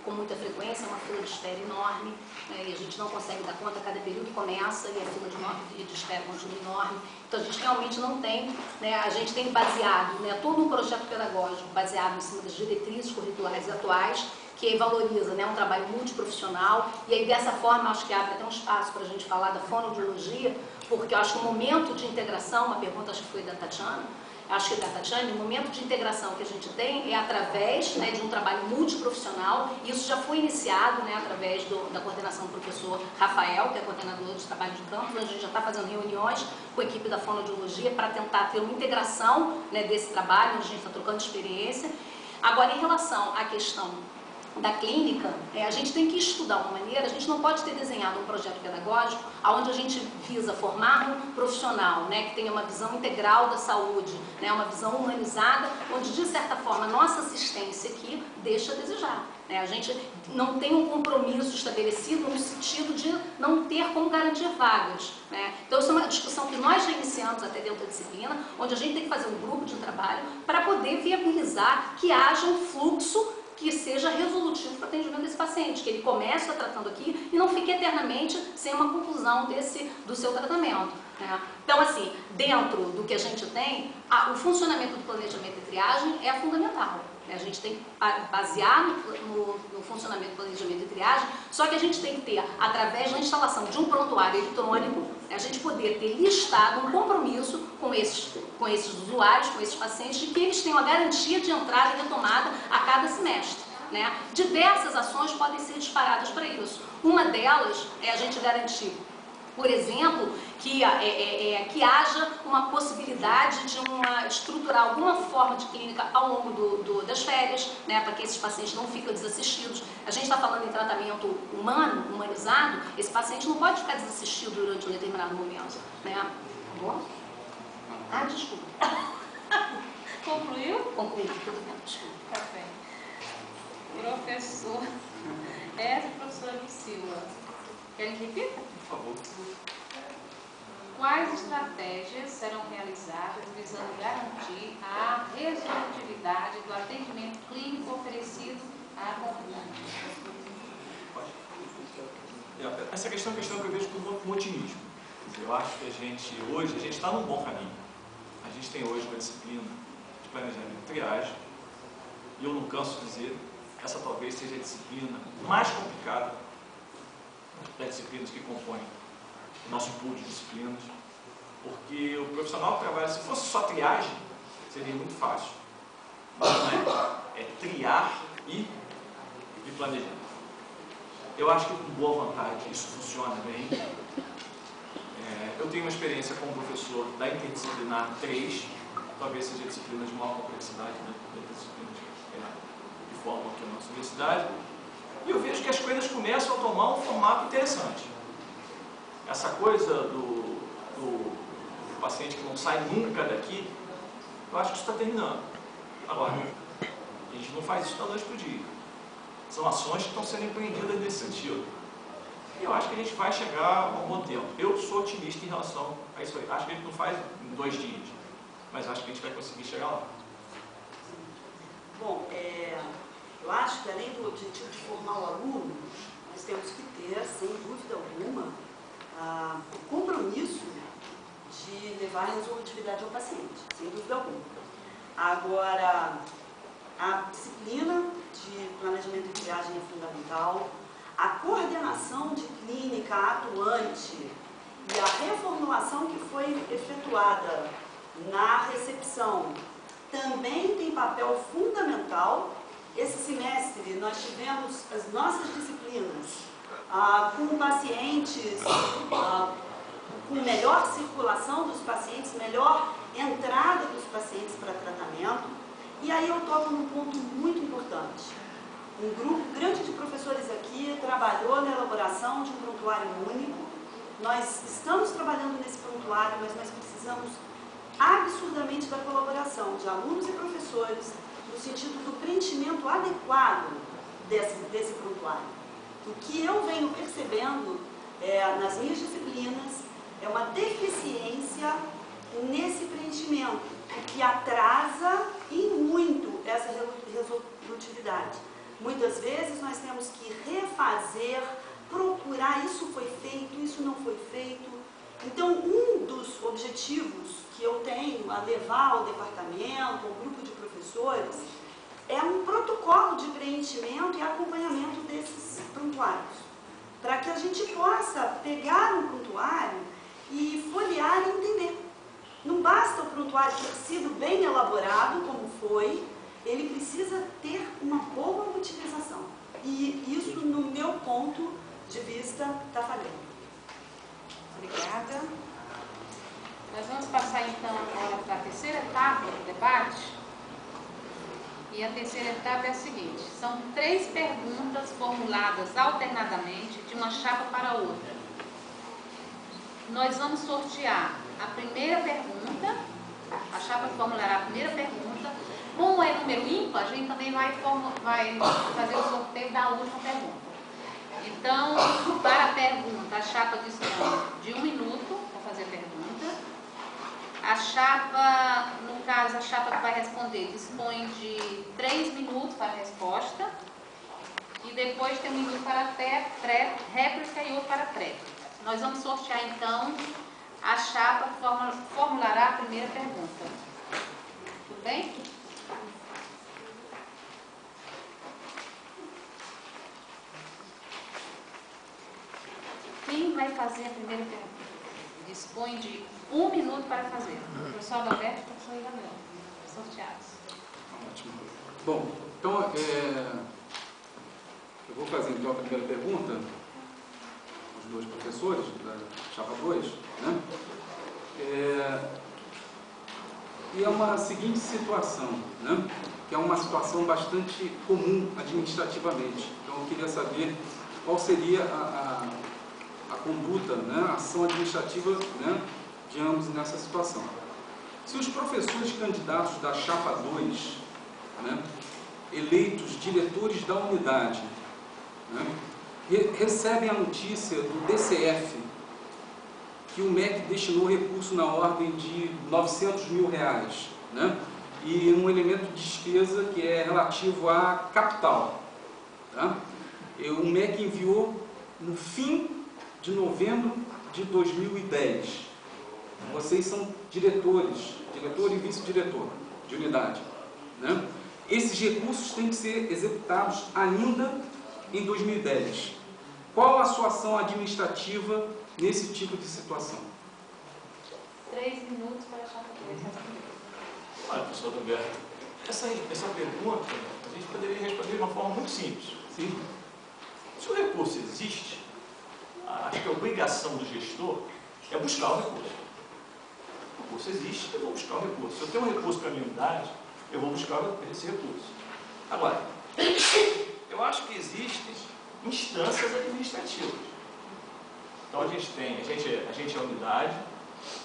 com muita frequência, é uma fila de espera enorme, né, e a gente não consegue dar conta, cada período começa e a fila de espera continua enorme. Então a gente realmente não tem, né, a gente tem baseado, né, todo um projeto pedagógico baseado em cima das diretrizes curriculares atuais, que aí valoriza, né, um trabalho multiprofissional, e aí dessa forma acho que abre até um espaço para a gente falar da fonoaudiologia, porque eu acho que o momento de integração, uma pergunta acho que foi da Tatiana, acho que da Tatiana, o momento de integração que a gente tem é através, né, de um trabalho multiprofissional, e isso já foi iniciado, né, através da coordenação do professor Rafael, que é coordenador de trabalho de campo, onde a gente já está fazendo reuniões com a equipe da fonoaudiologia para tentar ter uma integração, né, desse trabalho, onde a gente está trocando experiência. Agora, em relação à questão da clínica, a gente tem que estudar uma maneira, a gente não pode ter desenhado um projeto pedagógico onde a gente visa formar um profissional, né, que tenha uma visão integral da saúde, né, uma visão humanizada, onde de certa forma a nossa assistência aqui deixa a desejar. Né, a gente não tem um compromisso estabelecido no sentido de não ter como garantir vagas. Né. Então isso é uma discussão que nós já iniciamos até dentro da disciplina, onde a gente tem que fazer um grupo de trabalho para poder viabilizar que haja um fluxo que seja resolutivo para o atendimento desse paciente, que ele comece tratando aqui e não fique eternamente sem uma conclusão do seu tratamento. Né? Então, assim, dentro do que a gente tem, o funcionamento do planejamento de triagem é fundamental. Né? A gente tem que basear no funcionamento do planejamento de triagem, só que a gente tem que ter, através da instalação de um prontuário eletrônico, a gente poder ter listado um compromisso com esses usuários, com esses pacientes, de que eles tenham a garantia de entrada e retomada a cada semestre. Né? Diversas ações podem ser disparadas para isso. Uma delas é a gente garantir, por exemplo, que haja uma possibilidade de estruturar alguma forma de clínica ao longo das férias, né, para que esses pacientes não fiquem desassistidos. A gente está falando em tratamento humano, humanizado, esse paciente não pode ficar desassistido durante um determinado momento. Né? Tá bom? Ah, desculpa. Concluiu? Concluí, tudo bem, desculpa. Tá bem. Professor Essa professora Lucila. Querem que repita? Por favor. Quais estratégias serão realizadas visando garantir a resolutividade do atendimento clínico oferecido à comunidade? Essa questão é uma questão que eu vejo com otimismo. Eu acho que hoje a gente está num bom caminho. A gente tem hoje uma disciplina de planejamento de triagem, e eu não canso de dizer, essa talvez seja a disciplina mais complicada das disciplinas que compõem o nosso pool de disciplinas, porque o profissional que trabalha, se fosse só triagem, seria muito fácil. Mas não é triar e planejar. Eu acho que com boa vontade isso funciona bem. Eu tenho uma experiência como professor da interdisciplinar 3, talvez seja a disciplina de maior complexidade das disciplinas que formam aqui a nossa universidade, e eu vejo que as coisas começam a tomar um formato interessante. Essa coisa do paciente que não sai nunca daqui, eu acho que isso está terminando. Agora, a gente não faz isso da noite para o dia. São ações que estão sendo empreendidas nesse sentido. E eu acho que a gente vai chegar a um bom tempo. Eu sou otimista em relação a isso aí. Acho que a gente não faz em 2 dias, mas acho que a gente vai conseguir chegar lá. Bom, eu acho que além do objetivo de formar o aluno, nós temos que ter, sem dúvida alguma, o compromisso de levar a resolutividade ao paciente, sem dúvida alguma. Agora, a disciplina de planejamento de triagem é fundamental, a coordenação de clínica atuante e a reformulação que foi efetuada na recepção também tem papel fundamental. Esse semestre nós tivemos as nossas disciplinas com pacientes, com melhor circulação dos pacientes, melhor entrada dos pacientes para tratamento. E aí eu toco num ponto muito importante. Um grupo grande de professores aqui trabalhou na elaboração de um prontuário único. Nós estamos trabalhando nesse prontuário, mas nós precisamos absurdamente da colaboração de alunos e professores no sentido do preenchimento adequado desse prontuário. O que eu venho percebendo nas minhas disciplinas é uma deficiência nesse preenchimento, o que atrasa e muito essa resolutividade. Muitas vezes nós temos que refazer, procurar, isso foi feito, isso não foi feito. Então, um dos objetivos que eu tenho a levar ao departamento, ao grupo de professores, é um protocolo de preenchimento e acompanhamento desses prontuários, para que a gente possa pegar um prontuário e folhear e entender. Não basta o prontuário ter sido bem elaborado, como foi, ele precisa ter uma boa utilização. E isso, no meu ponto de vista, está falhando. Obrigada. Nós vamos passar então agora para a terceira etapa do debate. E a terceira etapa é a seguinte: são 3 perguntas formuladas alternadamente de uma chapa para outra. Nós vamos sortear a primeira pergunta, a chapa formulará a primeira pergunta. Como é número ímpar, a gente também vai fazer o sorteio da última pergunta. Então, para a pergunta, a chapa dispõe de 1 minuto para fazer a pergunta. A chapa, no caso, a chapa que vai responder dispõe de 3 minutos para a resposta. E depois tem 1 minuto para réplica e outro para tréplica. Nós vamos sortear, então, a chapa que formulará a primeira pergunta. Tudo bem? Quem vai fazer a primeira pergunta? Dispõe de 1 minuto para fazer. O professor Adalberto e o professor Gabriel. Sorteados. Ótimo. Bom, então, eu vou fazer então a primeira pergunta aos 2 professores da chapa 2, né? E é uma seguinte situação, né? Que é uma situação bastante comum administrativamente. Então, eu queria saber qual seria a conduta, né, a ação administrativa, né, de ambos nessa situação. Se os professores candidatos da chapa 2, né, eleitos diretores da unidade, né, recebem a notícia do DCF que o MEC destinou recurso na ordem de R$900 mil, né, e um elemento de despesa que é relativo à capital, tá? O MEC enviou no fim de novembro de 2010. Vocês são diretor e vice-diretor de unidade, né? Esses recursos têm que ser executados ainda em 2010. Qual a sua ação administrativa nesse tipo de situação? 3 minutos para a chapa 2. Olha, professor Adalberto, essa pergunta a gente poderia responder de uma forma muito simples. Sim. Se o recurso existe, acho que a obrigação do gestor é buscar o recurso. O recurso existe, eu vou buscar o recurso. Se eu tenho um recurso para a minha unidade, eu vou buscar esse recurso. Agora, eu acho que existem instâncias administrativas. Então a gente é a unidade,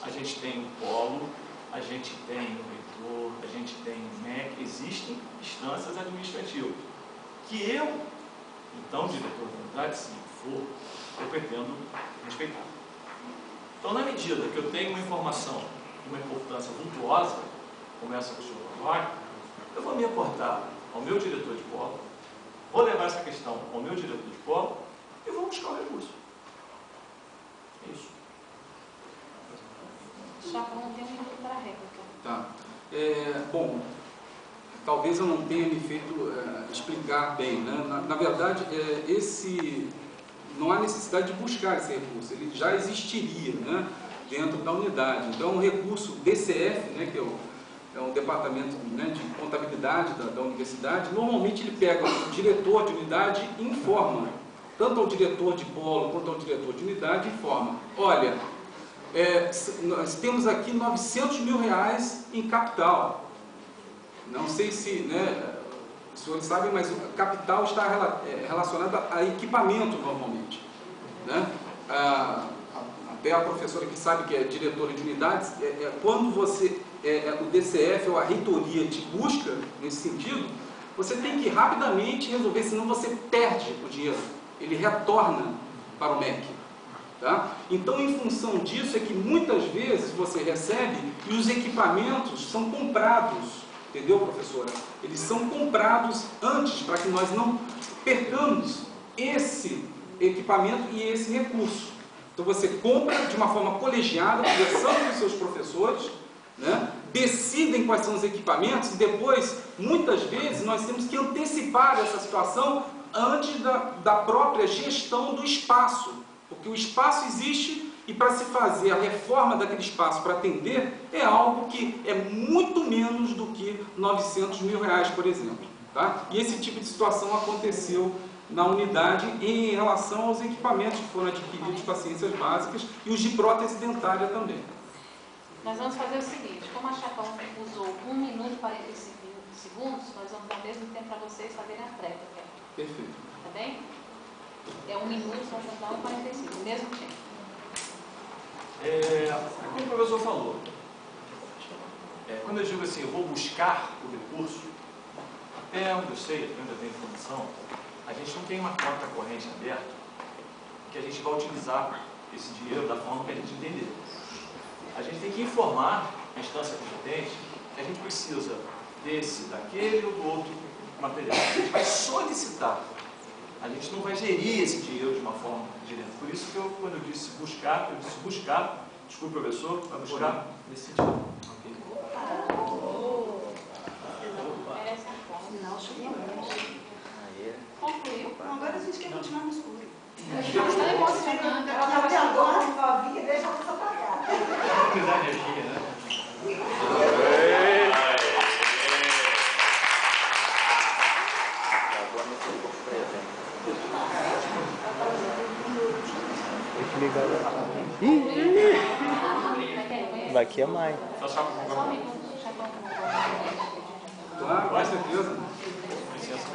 a gente tem o polo, a gente tem o reitor, a gente tem o MEC, existem instâncias administrativas. Que eu, então, diretor da unidade, se for, eu pretendo respeitar. Então, na medida que eu tenho uma informação de uma importância vultuosa, como essa que o senhor coloca, eu vou me reportar ao meu diretor de polo, vou levar essa questão ao meu diretor de polo e vou buscar o recurso. É isso. Só que não tem 1 minuto para a réplica. Tá. Bom, talvez eu não tenha me feito explicar bem, né? Na verdade, não há necessidade de buscar esse recurso, ele já existiria, né, dentro da unidade. Então, o recurso DCF, né, que é o departamento, né, de contabilidade da universidade, normalmente ele pega o diretor de unidade e informa, tanto ao diretor de polo quanto ao diretor de unidade, informa: olha, nós temos aqui R$900 mil em capital. Não sei se, né, os senhores sabem, mas o capital está relacionado a equipamento normalmente, né? Até a professora que sabe que é diretora de unidades, quando você, o DCF ou a reitoria te busca nesse sentido, você tem que rapidamente resolver, senão você perde o dinheiro, ele retorna para o MEC. Tá? Então, em função disso, é que muitas vezes você recebe e os equipamentos são comprados entendeu, professora? Eles são comprados antes para que nós não percamos esse equipamento e esse recurso. Então você compra de uma forma colegiada, conversando com os seus professores, né? Decidem quais são os equipamentos e depois, muitas vezes, nós temos que antecipar essa situação antes da própria gestão do espaço, porque o espaço existe e para se fazer a reforma daquele espaço para atender é algo que é muito menos do que 900 mil reais, por exemplo. Tá? E esse tipo de situação aconteceu na unidade em relação aos equipamentos que foram adquiridos com as ciências básicas e os de prótese dentária também. Nós vamos fazer o seguinte, como a Chapão usou 1 minuto e 45 segundos, nós vamos dar o mesmo tempo para vocês fazerem a prévia. Perfeito. Tá bem? É 1 minuto, nós vamos dar 1 e 45, o mesmo tempo. Como o professor falou, quando eu digo assim, eu vou buscar o recurso, até onde eu sei, até onde eu tenho informação, a gente não tem uma conta corrente aberta que a gente vai utilizar esse dinheiro da forma que a gente entender. A gente tem que informar a instância competente que a gente precisa desse, daquele ou do outro material. A gente vai solicitar. A gente não vai gerir esse dinheiro de uma forma direta. Por isso que quando eu disse buscar, desculpe, professor, vai buscar nesse sentido. Okay. Não, choveu. Concluiu? Agora a gente quer continuar no escuro. Está emocionante. Ela estava até agora, novinha, deixa a coisa pra cá. Cuidar de energia, né? Daqui é mais. Só um minuto, Chapão. Claro, com certeza. Licença,